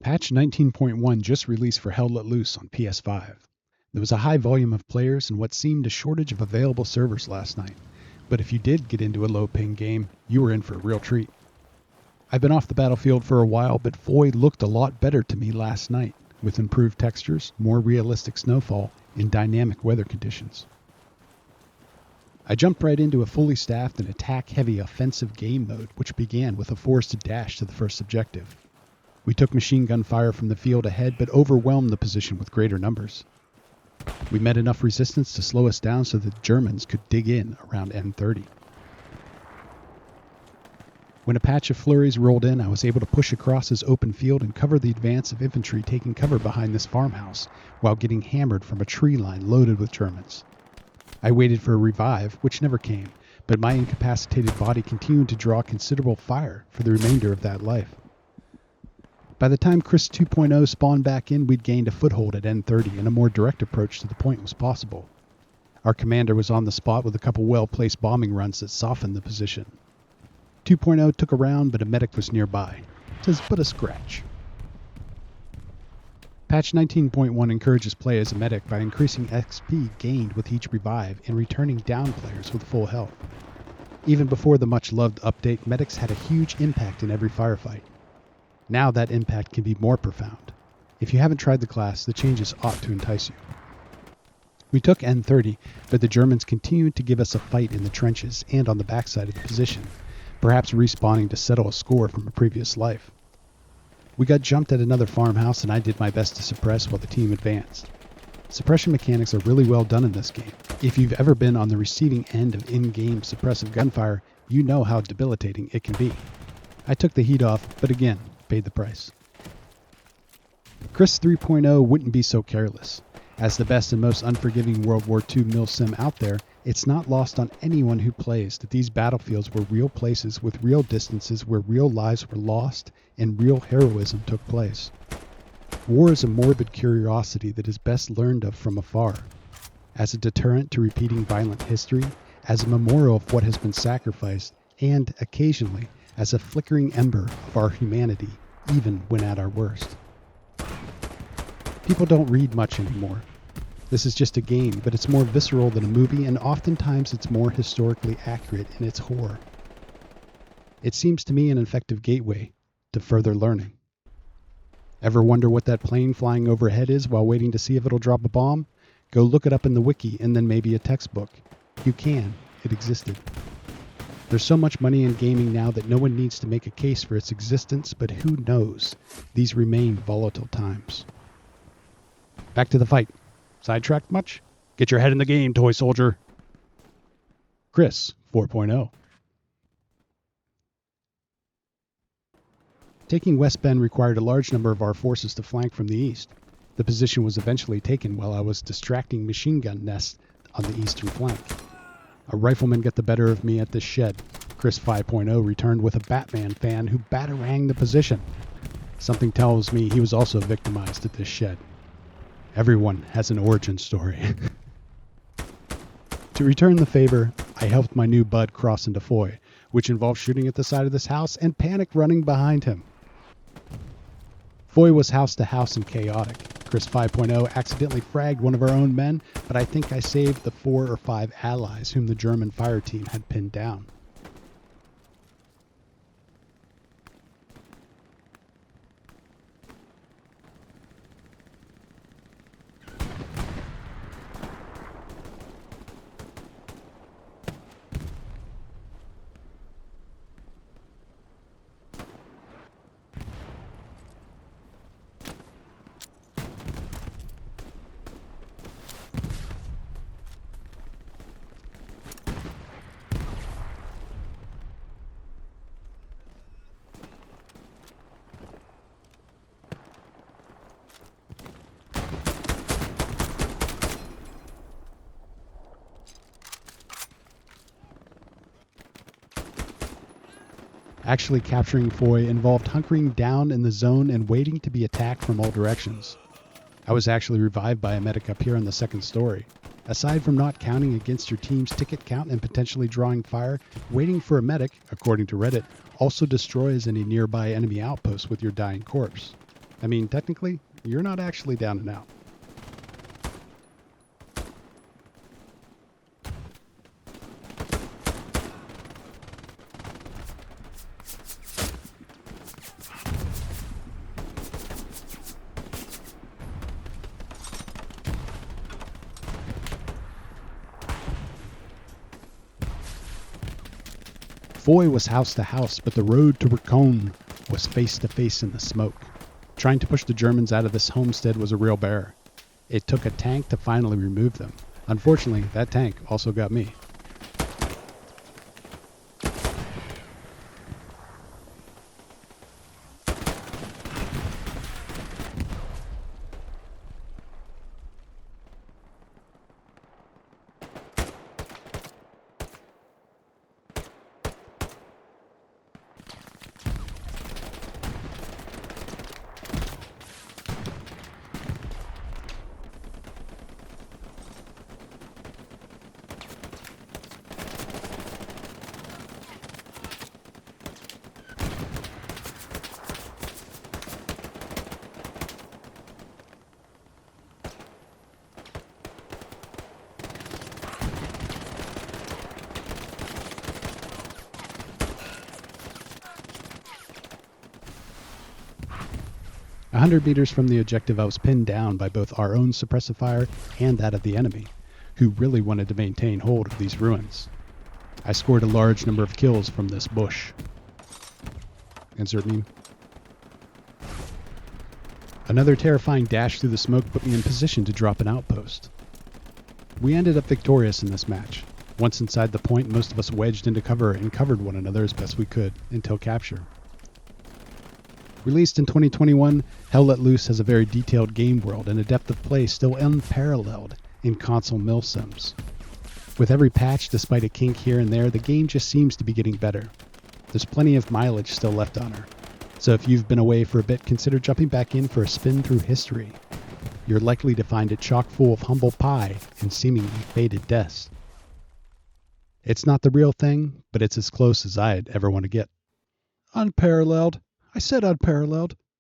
Patch 19.1 just released for Hell Let Loose on PS5. There was a high volume of players and what seemed a shortage of available servers last night, but if you did get into a low-ping game, you were in for a real treat. I've been off the battlefield for a while, but Foy looked a lot better to me last night, with improved textures, more realistic snowfall, and dynamic weather conditions. I jumped right into a fully staffed and attack-heavy offensive game mode, which began with a forced dash to the first objective. We took machine gun fire from the field ahead, but overwhelmed the position with greater numbers. We met enough resistance to slow us down so that the Germans could dig in around N30. When a patch of flurries rolled in, I was able to push across this open field and cover the advance of infantry taking cover behind this farmhouse, while getting hammered from a tree line loaded with Germans. I waited for a revive, which never came, but my incapacitated body continued to draw considerable fire for the remainder of that life. By the time Chris 2.0 spawned back in, we'd gained a foothold at N30 and a more direct approach to the point was possible. Our commander was on the spot with a couple well-placed bombing runs that softened the position. 2.0 took a round, but a medic was nearby. 'Tis but a scratch. Patch 19.1 encourages play as a medic by increasing XP gained with each revive and returning down players with full health. Even before the much-loved update, medics had a huge impact in every firefight. Now that impact can be more profound. If you haven't tried the class, the changes ought to entice you. We took N30, but the Germans continued to give us a fight in the trenches and on the backside of the position, perhaps respawning to settle a score from a previous life. We got jumped at another farmhouse and I did my best to suppress while the team advanced. Suppression mechanics are really well done in this game. If you've ever been on the receiving end of in-game suppressive gunfire, you know how debilitating it can be. I took the heat off, but again, paid the price. Chris 3.0 wouldn't be so careless. As the best and most unforgiving World War II MilSim out there, it's not lost on anyone who plays that these battlefields were real places with real distances where real lives were lost and real heroism took place. War is a morbid curiosity that is best learned of from afar, as a deterrent to repeating violent history, as a memorial of what has been sacrificed, and, occasionally, as a flickering ember of our humanity, even when at our worst. People don't read much anymore. This is just a game, but it's more visceral than a movie, and oftentimes it's more historically accurate in its horror. It seems to me an effective gateway to further learning. Ever wonder what that plane flying overhead is while waiting to see if it'll drop a bomb? Go look it up in the wiki and then maybe a textbook. You can. It existed. There's so much money in gaming now that no one needs to make a case for its existence, but who knows? These remain volatile times. Back to the fight. Sidetracked much? Get your head in the game, toy soldier. Chris 4.0. Taking West Bend required a large number of our forces to flank from the east. The position was eventually taken while I was distracting machine gun nests on the eastern flank. A rifleman got the better of me at this shed. Chris 5.0 returned with a Batman fan who bataranged the position. Something tells me he was also victimized at this shed. Everyone has an origin story. To return the favor, I helped my new bud cross into Foy, which involved shooting at the side of this house and panic running behind him. Foy was house to house and chaotic. Chris 5.0 accidentally fragged one of our own men, but I think I saved the 4 or 5 allies whom the German fire team had pinned down. Actually capturing Foy involved hunkering down in the zone and waiting to be attacked from all directions. I was actually revived by a medic up here on the second story. Aside from not counting against your team's ticket count and potentially drawing fire, waiting for a medic, according to Reddit, also destroys any nearby enemy outposts with your dying corpse. I mean, technically, you're not actually down and out. Foy was house to house, but the road to Racon was face to face in the smoke. Trying to push the Germans out of this homestead was a real bear. It took a tank to finally remove them. Unfortunately, that tank also got me. A 100 meters from the objective, I was pinned down by both our own suppressive fire and that of the enemy, who really wanted to maintain hold of these ruins. I scored a large number of kills from this bush. Insert meme. Another terrifying dash through the smoke put me in position to drop an outpost. We ended up victorious in this match. Once inside the point, most of us wedged into cover and covered one another as best we could until capture. Released in 2021, Hell Let Loose has a very detailed game world and a depth of play still unparalleled in console MilSims. With every patch, despite a kink here and there, the game just seems to be getting better. There's plenty of mileage still left on her, so if you've been away for a bit, consider jumping back in for a spin through history. You're likely to find it chock full of humble pie and seemingly fated deaths. It's not the real thing, but it's as close as I'd ever want to get. Unparalleled. I said unparalleled.